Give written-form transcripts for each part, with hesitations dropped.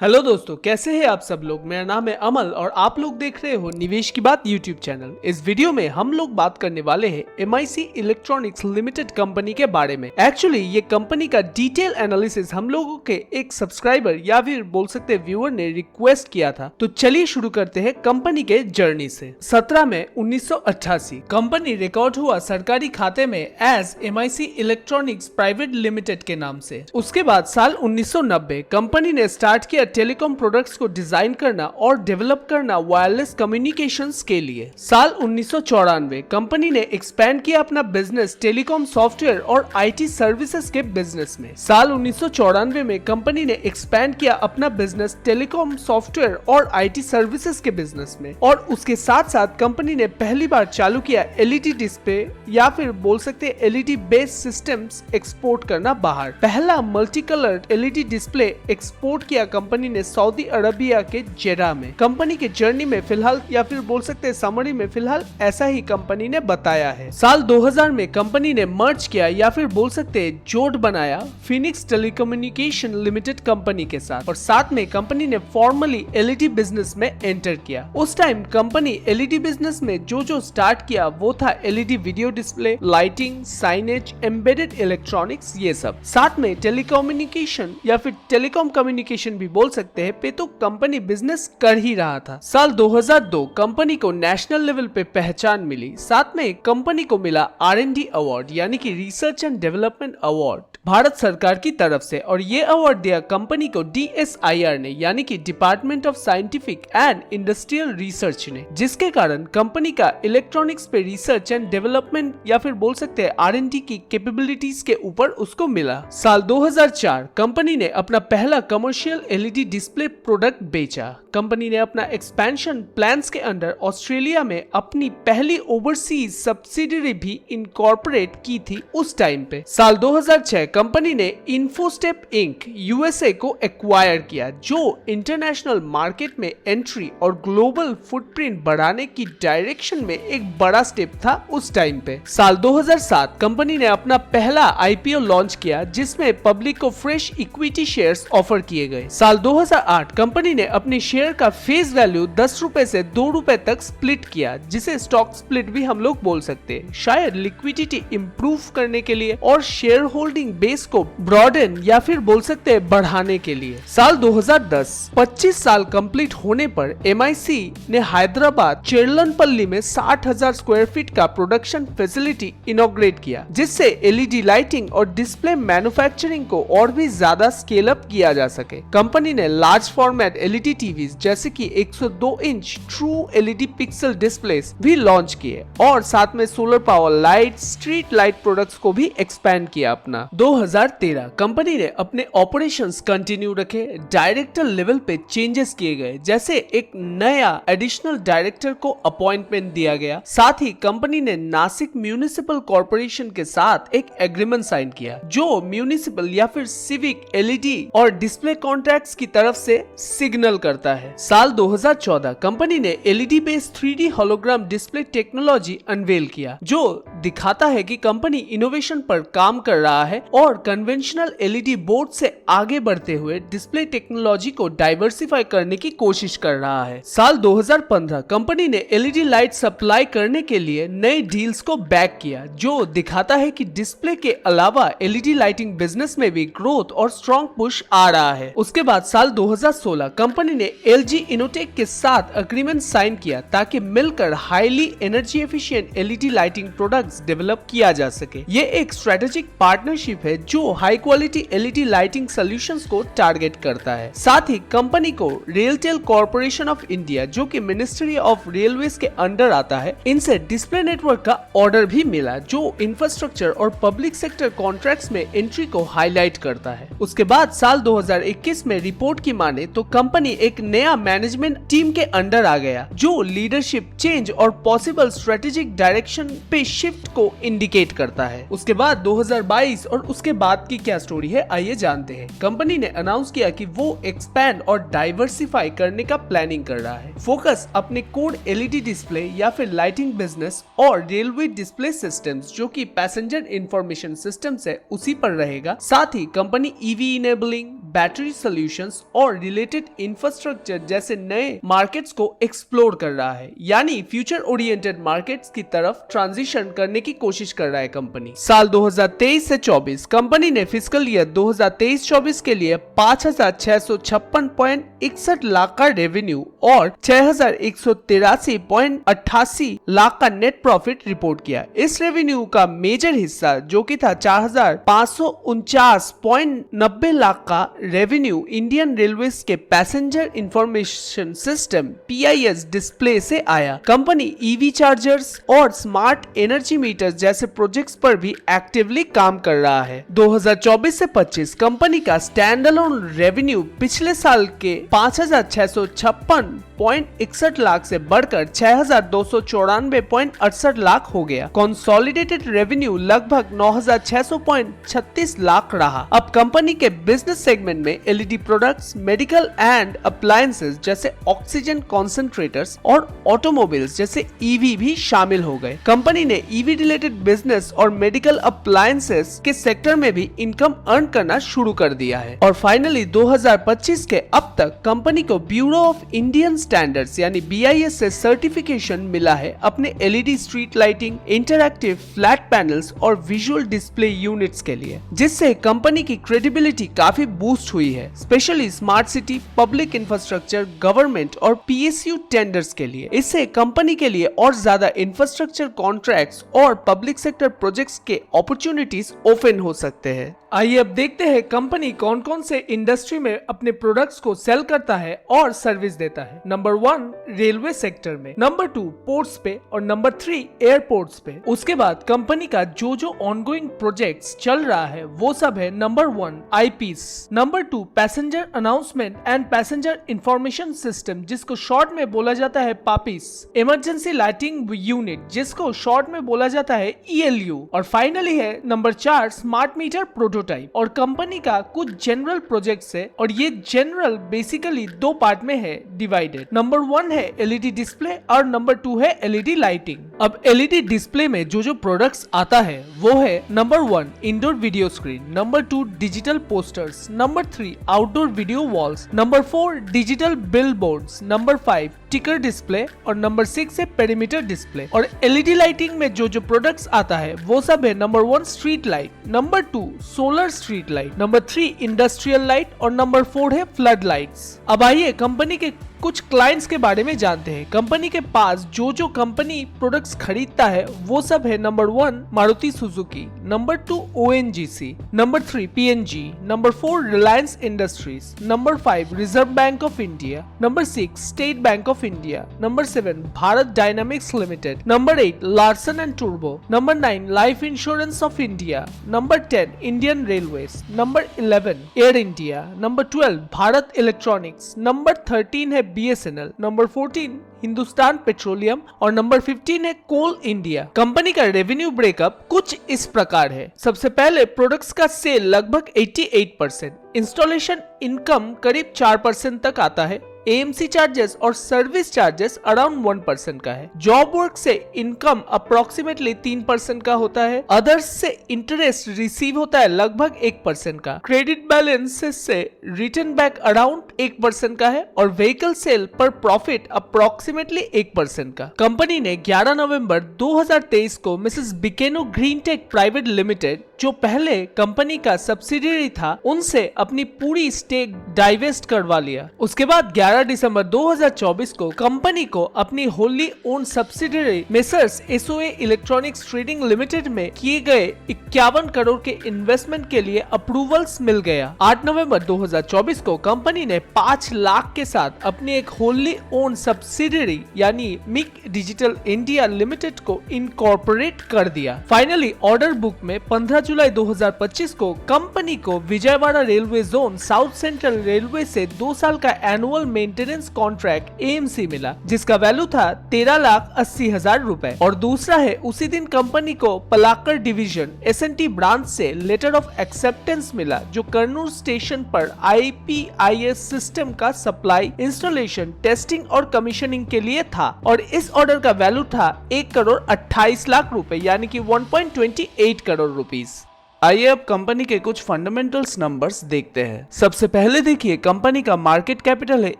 Hello दोस्तों, कैसे हैं आप सब लोग। मेरा नाम है अमल और आप लोग देख रहे हो निवेश की बात यूट्यूब चैनल। इस वीडियो में हम लोग बात करने वाले हैं MIC इलेक्ट्रॉनिक्स लिमिटेड कंपनी के बारे में। एक्चुअली ये कंपनी का डिटेल एनालिसिस हम लोगों के एक सब्सक्राइबर या फिर बोल सकते व्यूअर ने रिक्वेस्ट किया था। तो चलिए शुरू करते हैं कंपनी के जर्नी से। 17 मई 1988 कंपनी रिकॉर्ड हुआ सरकारी खाते में as MIC electronics private limited के नाम से। उसके बाद साल 1990 कंपनी ने स्टार्ट किया टेलीकॉम प्रोडक्ट्स को डिजाइन करना और डेवलप करना वायरलेस कम्युनिकेशंस के लिए। साल 1994 कंपनी ने एक्सपैंड किया अपना बिजनेस टेलीकॉम सॉफ्टवेयर और IT सर्विसेज के बिजनेस में। साल 1994 में कंपनी ने एक्सपैंड किया अपना बिजनेस टेलीकॉम सॉफ्टवेयर और IT सर्विसेज के बिजनेस में। और उसके साथ साथ कंपनी ने पहली बार चालू किया LED डिस्प्ले या फिर बोल सकते LED बेस्ड सिस्टम्स एक्सपोर्ट करना बाहर। पहला multi coloured LED display export किया कंपनी ने सऊदी अरबिया के जेडा में। कंपनी के जर्नी में फिलहाल या फिर बोल सकते हैं समरी में फिलहाल ऐसा ही कंपनी ने बताया है। साल 2000 में कंपनी ने मर्ज किया या फिर बोल सकते हैं जोड़ बनाया फिनिक्स टेलीकम्युनिकेशन लिमिटेड कंपनी के साथ। और साथ में कंपनी ने फॉर्मली LED बिजनेस में एंटर किया। उस टाइम कंपनी LED बिजनेस में जो स्टार्ट किया वो था LED video display, lighting, signage, embedded electronics, ये सब। साथ में टेलीकम्युनिकेशन या फिर टेलीकॉम कम्युनिकेशन भी बोल सकते हैं पे तो कंपनी बिजनेस कर ही रहा था। साल 2002 कंपनी को नेशनल लेवल पे पहचान मिली। साथ में कंपनी को मिला R&D अवार्ड यानी कि research and development award Bharat सरकार की तरफ से। और ये अवार्ड दिया कंपनी को DSIR ने यानी कि department of scientific and industrial research ने, जिसके कारण कंपनी का इलेक्ट्रॉनिक्स पे रिसर्च एंड डेवलपमेंट या फिर बोल सकते हैं R&D की कैपेबिलिटीज के ऊपर उसको मिला। साल 2004 कंपनी ने अपना पहला कमर्शियल LED डिस्प्ले प्रोडक्ट बेचा। कंपनी ने अपना एक्सपेंशन प्लान्स के अंडर ऑस्ट्रेलिया में अपनी पहली ओवरसीज सब्सिडियरी भी इनकॉर्पोरेट की थी उस टाइम पे। साल 2006 कंपनी ने इन्फोस्टेप इंक USA को एक्वायर किया, जो इंटरनेशनल मार्केट में एंट्री और ग्लोबल फुटप्रिंट बढ़ाने की डायरेक्शन में एक बड़ा स्टेप था उस टाइम पे। साल 2007 कंपनी ने अपना पहला IPO लॉन्च किया जिसमें पब्लिक को फ्रेश इक्विटी शेयर्स ऑफर किए गए। साल 2008 कंपनी ने अपने शेयर का फेस वैल्यू 10 रुपए से 2 रुपए तक स्प्लिट किया, जिसे स्टॉक स्प्लिट भी हम लोग बोल सकते हैं, शायद लिक्विडिटी इंप्रूव करने के लिए और शेयर होल्डिंग बेस को ब्रॉडन या फिर बोल सकते हैं बढ़ाने के लिए। साल 2010 25 साल कंप्लीट होने पर MIC ने हैदराबाद चेरलनपल्ली में 60,000 स्क्वायर फीट का प्रोडक्शन फैसिलिटी इनॉग्रेट किया, जिससे LED लाइटिंग और डिस्प्ले मैन्युफैक्चरिंग को और भी ज्यादा स्केल अप किया जा सके। कंपनी ने लार्ज फॉर्मेट LED टीवीज जैसे कि 102 inch true LED pixel displace भी लॉन्च किए और साथ में solar power light, street light products को भी एक्सपैंड किया अपना। 2013 कंपनी ने अपने ऑपरेशंस कंटिन्यू रखे। डायरेक्टर लेवल पे चेंजेस किए गए, जैसे एक नया एडिशनल डायरेक्टर को अपॉइंटमेंट दिया गया। साथ ही कंपनी ने नासिक म्यूनिसिपल कॉर्पोरेशन के साथ एक एग्रीमेंट साइन किया, जो म्यूनिसिपल या फिर सिविक LED और डिस्प्ले कॉन्ट्रैक्ट्स की तरफ से सिग्नल करता है। साल 2014 कंपनी ने LED based 3D hologram display technology unveil किया, जो दिखाता है कि कंपनी इनोवेशन पर काम कर रहा है और कन्वेंशनल LED बोर्ड से आगे बढ़ते हुए डिस्प्ले टेक्नोलॉजी को डाइवर्सिफाई करने की कोशिश कर रहा है। साल 2015 कंपनी ने LED लाइट सप्लाई करने के लिए नए डील्स को बैक किया, जो दिखाता है कि डिस्प्ले के अलावा LED लाइटिंग बिजनेस में भी ग्रोथ और स्ट्रॉन्ग पुश आ रहा है। उसके बाद साल 2016 कंपनी ने LG इनोटेक के साथ अग्रीमेंट साइन किया ताकि मिलकर highly energy efficient LED lighting products develop किया जा सके। ये एक स्ट्रेटेजिक पार्टनरशिप है जो high quality LED lighting solutions को टारगेट करता है। साथ ही कंपनी को रेलटेल कॉर्पोरेशन ऑफ इंडिया, जो कि मिनिस्ट्री ऑफ रेलवेज के अंडर आता है, इनसे डिस्प्ले नेटवर्क का ऑर्डर भी मिला, जो इंफ्रास्ट्रक्चर और पब्लिक सेक्टर कॉन्ट्रैक्ट्स में एंट्री को हाईलाइट करता है। उसके बाद साल 2021 में रिपोर्ट की माने तो कंपनी एक नया मैनेजमेंट टीम के अंडर आ गया, जो लीडरशिप चेंज और पॉसिबल स्ट्रेटेजिक डायरेक्शन पे शिफ्ट को इंडिकेट करता है। उसके बाद 2022 और उसके बाद की क्या स्टोरी है आइए जानते हैं। कंपनी ने अनाउंस किया कि वो एक्सपैंड और डाइवर्सिफाई करने का प्लानिंग कर रहा है। फोकस अपने कोड LED डिस्प्ले या फिर लाइटिंग बिजनेस और रेलवे डिस्प्ले सिस्टम्स, जो कि पैसेंजर इंफॉर्मेशन सिस्टम्स है, उसी पर रहेगा। साथ ही company EV enabling, battery solutions और रिलेटेड इंफ्रास्ट्रक्चर जैसे नए मार्केट्स को एक्सप्लोर कर रहा है, यानी फ्यूचर ओरिएंटेड मार्केट्स की तरफ ट्रांजिशन करने की कोशिश कर रहा है कंपनी। साल 2023 से 24 कंपनी ने फिस्कल ईयर 2023-24 के लिए 5,656.61 लाख का रेवेन्यू और 6,183.88 लाख का नेट प्रॉफिट रिपोर्ट किया। इस रेवेन्यू का मेजर हिस्सा जो कि था 4,549.90 लाख का रेवेन्यू इंडियन रेलवे के passenger information system PIS display से आया। कंपनी EV चार्जर्स और स्मार्ट एनर्जी मीटर्स जैसे प्रोजेक्ट्स पर भी एक्टिवली काम कर रहा है। 2024 से 25 कंपनी का स्टैंड अलोन रेवेन्यू पिछले साल के 5,656.61 लाख से बढ़कर 6,294.68 लाख हो गया। कंसोलिडेटेड रेवेन्यू लगभग 9,600.36 लाख रहा। अब कंपनी के बिजनेस सेगमेंट में LED products, medical and appliances जैसे ऑक्सीजन कॉन्सेंट्रेटर्स और ऑटोमोबाइल्स जैसे EV भी शामिल हो गए। कंपनी ने EV रिलेटेड बिजनेस और मेडिकल अप्लायंसेस के सेक्टर में भी इनकम अर्न करना शुरू कर दिया है। और फाइनली 2025 के अब तक कंपनी को ब्यूरो ऑफ इंडियन स्टैंडर्ड्स यानी BIS से सर्टिफिकेशन मिला है अपने LED street lighting, interactive flat panels और विजुअल डिस्प्ले यूनिट्स के लिए, जिससे कंपनी की क्रेडिबिलिटी काफी बूस्ट हुई है, specially smart city, public infrastructure, government और PSU टेंडर्स के लिए। इससे कंपनी के लिए और ज्यादा इंफ्रास्ट्रक्चर कॉन्ट्रैक्ट्स और पब्लिक सेक्टर प्रोजेक्ट्स के अपॉर्चुनिटीज ओपन हो सकते हैं। आइए अब देखते हैं कंपनी कौन कौन से इंडस्ट्री में अपने प्रोडक्ट्स को सेल करता है और सर्विस देता है। नंबर 1 रेलवे सेक्टर में, नंबर 2 पोर्ट्स पे और नंबर 3 एयरपोर्ट्स पे। उसके बाद कंपनी का जो ऑनगोइंग प्रोजेक्ट्स चल रहा है वो सब है number 1 IPs, number 2 passenger announcement and passenger information system जिसको शॉर्ट में बोला जाता है PAPIS, इमरजेंसी लाइटिंग यूनिट जिसको शॉर्ट में बोला जाता है ELU, और फाइनली है number 4 smart meter product prototype. और कंपनी का कुछ जनरल प्रोजेक्ट्स है और ये जनरल बेसिकली दो पार्ट में है डिवाइडेड। नंबर 1 है LED डिस्प्ले और नंबर 2 है LED लाइटिंग। अब LED डिस्प्ले में जो प्रोडक्ट्स आता है वो है number 1 indoor video screen, number 2 digital posters, number 3 outdoor video walls, number 4 digital billboards, number 5 टिकर डिस्प्ले और नंबर 6 है पेरीमीटर डिस्प्ले। और LED लाइटिंग में जो प्रोडक्ट्स आता है वो सब है number 1 street light, number 2 solar street light, number 3 industrial light और नंबर 4 है फ्लड लाइट्स। अब आइए कंपनी के कुछ क्लाइंट्स के बारे में जानते हैं। कंपनी के पास जो कंपनी प्रोडक्ट्स खरीदता है वो सब है number 1 Maruti Suzuki, number 2 ONGC, number 3 PNG, number 4 Reliance Industries, number 5 Reserve Bank of India, number 6 State Bank of India, number 7 Bharat Dynamics Limited, number 8 Larsen and टूर्बो, number 9 Life Insurance of India, number 10 Indian Railways, number 11 Air India, number 12 Bharat Electronics, number 13 है BSNL, number 14 Hindustan Petroleum और number 15 है कोल India. Company का revenue breakup कुछ इस प्रकार है। सबसे पहले प्रोडक्ट्स का सेल लगभग 88%, इंस्टॉलेशन इनकम करीब 4% तक आता है, AMC चार्जेस और सर्विस चार्जेस अराउंड 1% का है, जॉब वर्क से इनकम अप्रोक्सीमेटली 3% का होता है, अदर्स से इंटरेस्ट रिसीव होता है लगभग 1% का, क्रेडिट बैलेंस से रिटर्न बैक अराउंड 1% का है और व्हीकल सेल पर प्रॉफिट अप्रोक्सीमेटली 1% का। कंपनी ने 11 नवंबर 2023 को मिसेस बिकेनो ग्रीन टेक प्राइवेट लिमिटेड जो पहले कंपनी का सब्सिडियरी था उनसे अपनी पूरी स्टेक डाइवेस्ट करवा लिया। उसके बाद 11 दिसंबर 2024 को कंपनी को अपनी Holi own subsidiary messrs SOA electronics trading limited में किए गए 51 करोड़ के इन्वेस्टमेंट के लिए अप्रूवल्स मिल गया। 8 नवंबर 2024 को कंपनी ने 5 लाख के साथ अपनी एक होली ओन सब्सिडियरी यानी मिक डिजिटल इंडिया लिमिटेड को इनकॉर्पोरेट कर दिया। फाइनली ऑर्डर बुक में 15 जुलाई 2025 को कंपनी को Vijayawada railway zone south central railway से 2 साल का एनुअल मेंटेनेंस कॉन्ट्रैक्ट AMC मिला जिसका वैल्यू था 13,80,000 रुपए। और दूसरा है उसी दिन कंपनी को पलाक्कड़ डिवीजन SNT ब्रांच से लेटर ऑफ एक्सेप्टेंस मिला जो कर्नूल स्टेशन पर IPIS सिस्टम का सप्लाई, इंस्टॉलेशन, टेस्टिंग और कमीशनिंग के लिए था और इस ऑर्डर का वैल्यू था 1 करोड़ 28 लाख रुपए यानी कि 1.28 करोड़ रुपीस। आइए अब कंपनी के कुछ फंडामेंटल्स नंबर्स देखते हैं। सबसे पहले देखिए कंपनी का मार्केट कैपिटल है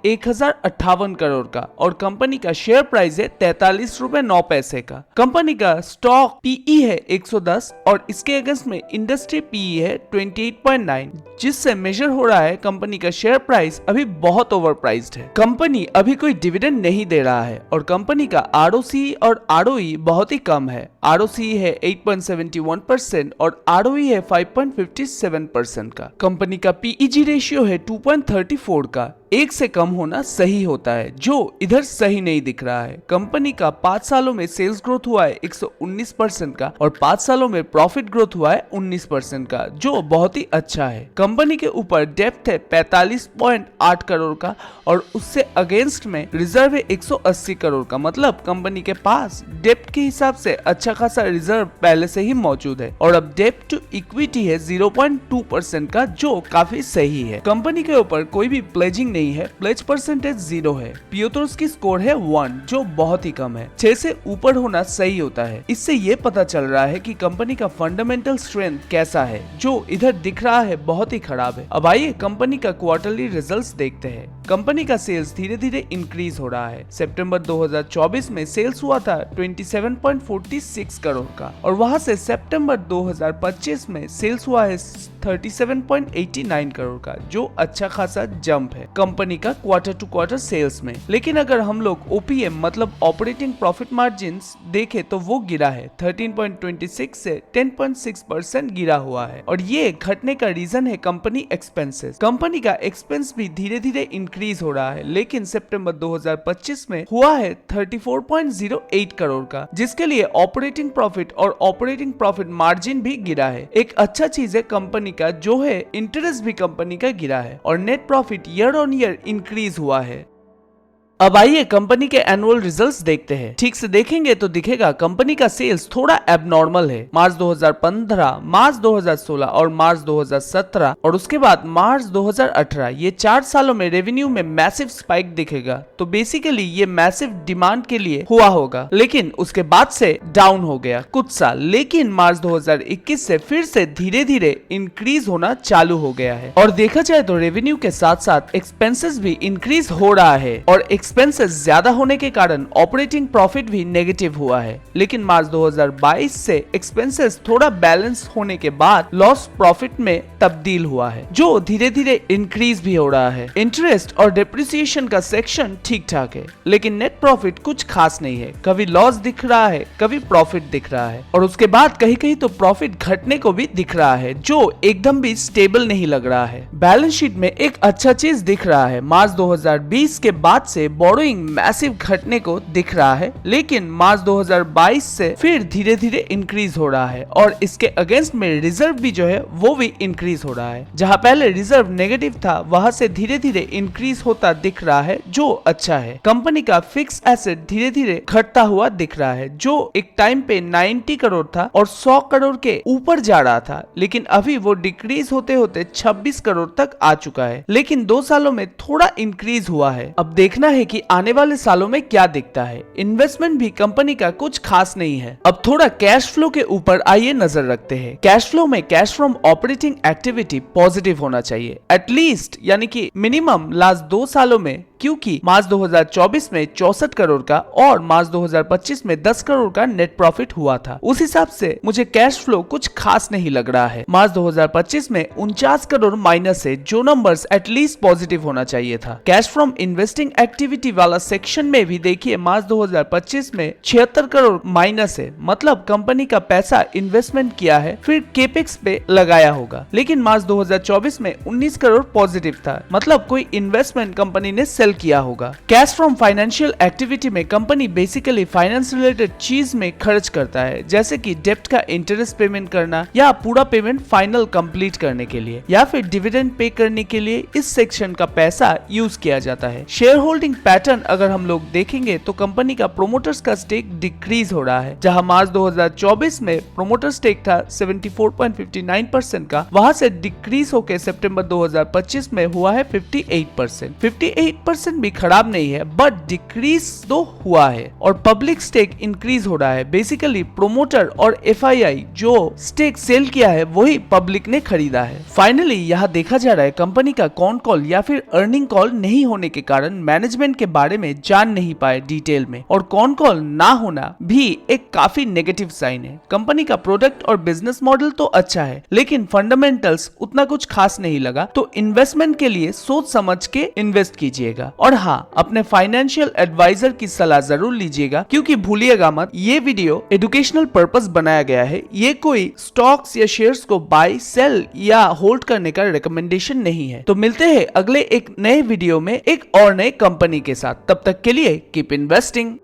1058 करोड़ का और कंपनी का शेयर प्राइस है 43 रुपए 9 पैसे का। कंपनी का स्टॉक पीई है 110 और इसके अगेंस्ट में इंडस्ट्री पीई है 28.9, जिससे मेजर हो रहा है कंपनी का शेयर प्राइस अभी बहुत ओवर प्राइस्ड है। कंपनी अभी कोई डिविडेंड नहीं दे रहा है और कंपनी का आरओसी और आरओई बहुत ही कम है। आरओसी है 8.71% और आरओई है 5.57% का। कंपनी का पीईजी रेशियो है 2.34 का। एक से कम होना सही होता है, जो इधर सही नहीं दिख रहा है। कंपनी का 5 सालों में सेल्स ग्रोथ हुआ है 119% का और 5 सालों में प्रॉफिट ग्रोथ हुआ है 19% का, जो बहुत ही अच्छा है। कंपनी के ऊपर डेप्थ है 45.8 करोड़ का और उससे अगेंस्ट में रिजर्व है 180 करोड़ का। मतलब कंपनी के पास डेप्थ के हिसाब से अच्छा खासा रिजर्व पहले से ही मौजूद है और अब डेप्थ टू इक्विटी है 0.2% का, जो काफी सही है। कंपनी के ऊपर कोई भी प्लेजिंग नहीं है, प्लेज परसेंटेज 0 है। पियोटर्स की स्कोर है 1, जो बहुत ही कम है। 6 से ऊपर होना सही होता है। इससे ये पता चल रहा है कि कंपनी का फंडामेंटल स्ट्रेंथ कैसा है, जो इधर दिख रहा है बहुत ही खराब है। अब आइए कंपनी का क्वार्टरली रिजल्ट्स देखते हैं। कंपनी का सेल्स धीरे धीरे इंक्रीज हो रहा है। सितंबर 2024 में सेल्स हुआ था 27.46 करोड़ का और वहां से सितंबर 2025 में सेल्स हुआ है 37.89 करोड़ का, जो अच्छा खासा जंप है कंपनी का क्वार्टर टू क्वार्टर सेल्स में। लेकिन अगर हम लोग ओपीएम मतलब ऑपरेटिंग प्रॉफिट मार्जिन देखें तो वो गिरा है 13.26 से 10.6% गिरा हुआ है और ये घटने का रीजन है कंपनी एक्सपेंसेस। कंपनी का एक्सपेंस भी धीरे धीरे इंक्रीज हो रहा है, लेकिन सितंबर 2025 में हुआ है 34.08 करोड़ का, जिसके लिए ऑपरेटिंग प्रॉफिट और ऑपरेटिंग प्रॉफिट मार्जिन भी गिरा है। एक अच्छा चीज है कंपनी का जो है इंटरेस्ट भी कंपनी का गिरा है और net profit year on year increase हुआ है। अब आइए कंपनी के एनुअल रिजल्ट्स देखते हैं। ठीक से देखेंगे तो दिखेगा कंपनी का सेल्स थोड़ा एबनॉर्मल है। मार्च 2015, मार्च 2016 और मार्च 2017 और उसके बाद मार्च 2018, ये 4 सालों में रेवेन्यू में मैसिव स्पाइक दिखेगा। तो बेसिकली ये मैसिव डिमांड के लिए हुआ होगा, लेकिन उसके बाद से डाउन हो गया कुछ साल। लेकिन मार्च 2021 से फिर से धीरे धीरे इंक्रीज होना चालू हो गया है और देखा जाए तो रेवेन्यू के साथ साथ एक्सपेंसेस भी इंक्रीज हो रहा है और एक्सपेंसेस ज्यादा होने के कारण ऑपरेटिंग प्रॉफिट भी नेगेटिव हुआ है। लेकिन मार्च 2022 से एक्सपेंसेस थोड़ा बैलेंस होने के बाद लॉस प्रॉफिट में तब्दील हुआ है, जो धीरे धीरे इंक्रीज भी हो रहा है। इंटरेस्ट और डेप्रिसिएशन का सेक्शन ठीक ठाक है, लेकिन नेट प्रॉफिट कुछ खास नहीं है। कभी लॉस दिख रहा है, कभी प्रॉफिट दिख रहा है और उसके बाद कहीं कहीं तो प्रॉफिट घटने को भी दिख रहा है, जो एकदम भी स्टेबल नहीं लग रहा है। बैलेंस शीट में एक अच्छा चीज दिख रहा है, मार्च 2020 के बाद से बोरोइंग मैसिव घटने को दिख रहा है, लेकिन मार्च 2022 से फिर धीरे धीरे इंक्रीज हो रहा है और इसके अगेंस्ट में रिजर्व भी जो है वो भी इंक्रीज हो रहा है। जहां पहले रिजर्व नेगेटिव था, वहां से धीरे धीरे इंक्रीज होता दिख रहा है, जो अच्छा है। कंपनी का फिक्स एसेट धीरे धीरे घटता हुआ दिख रहा है, जो एक टाइम पे 90 करोड़ था और 100 करोड़ के ऊपर जा रहा था, लेकिन अभी वो डिक्रीज होते होते 26 करोड़ तक आ चुका है। लेकिन 2 सालों में थोड़ा इंक्रीज हुआ है। अब देखना है कि आने वाले सालों में क्या दिखता है। इन्वेस्टमेंट भी कंपनी का कुछ खास नहीं है। अब थोड़ा कैश फ्लो के ऊपर आइए नजर रखते हैं। कैश फ्लो में cash from operating activity positive होना चाहिए एटलीस्ट, यानी कि मिनिमम लास्ट 2 सालों में, क्योंकि मार्च 2024 में 64 करोड़ का और मार्च 2025 में 10 करोड़ का नेट प्रॉफिट हुआ था। उस हिसाब से मुझे कैश फ्लो कुछ खास नहीं लग रहा है। मार्च 2025 में 49 करोड़ माइनस है, जो नंबर्स एटलीस्ट पॉजिटिव होना चाहिए था। कैश फ्रॉम इन्वेस्टिंग एक्टिविटी वाला सेक्शन में भी देखिए मार्च 2025 में 76 करोड़ माइनस है, मतलब कंपनी का पैसा इन्वेस्टमेंट किया है फिर केपेक्स पे लगाया होगा। लेकिन मार्च 2024 में 19 करोड़ पॉजिटिव था, मतलब कोई इन्वेस्टमेंट कंपनी ने सेल किया होगा। कैश फ्रॉम फाइनेंशियल एक्टिविटी में कंपनी बेसिकली फाइनेंस रिलेटेड चीज में खर्च करता है, जैसे कि डेप्ट का इंटरेस्ट पेमेंट करना या पूरा पेमेंट फाइनल कंप्लीट करने के लिए या फिर डिविडेंड पे करने के लिए इस सेक्शन का पैसा यूज किया जाता है। शेयर होल्डिंग पैटर्न अगर हम लोग देखेंगे तो कंपनी का प्रोमोटर्स का स्टेक डिक्रीज हो रहा है। जहां मार्च 2024 में प्रोमोटर स्टेक था 74.59% का, वहां से डिक्रीज होकर सितंबर 2025 में हुआ है 58%। 1% भी खराब नहीं है, बट डिक्रीज तो हुआ है और पब्लिक स्टेक इंक्रीज हो रहा है। बेसिकली प्रोमोटर और एफआईआई जो स्टेक सेल किया है वही पब्लिक ने खरीदा है। फाइनली यहाँ देखा जा रहा है कंपनी का कॉन कॉल या फिर अर्निंग कॉल नहीं होने के कारण मैनेजमेंट के बारे में जान नहीं पाए डिटेल में, और कॉन कॉल ना होना भी एक काफी नेगेटिव साइन है। कंपनी का प्रोडक्ट और बिजनेस मॉडल तो अच्छा है, लेकिन फंडामेंटल्स उतना कुछ खास नहीं लगा। तो इन्वेस्टमेंट के लिए सोच समझ के इन्वेस्ट कीजिएगा, और हाँ, अपने फाइनेंशियल एडवाइजर की सलाह जरूर लीजिएगा, क्योंकि भूलिएगा मत, ये वीडियो एजुकेशनल पर्पस बनाया गया है। ये कोई स्टॉक्स या शेयर्स को बाय सेल या होल्ड करने का रिकमेंडेशन नहीं है। तो मिलते हैं अगले एक नए वीडियो में एक और नए कंपनी के साथ। तब तक के लिए कीप इन्वेस्टिंग।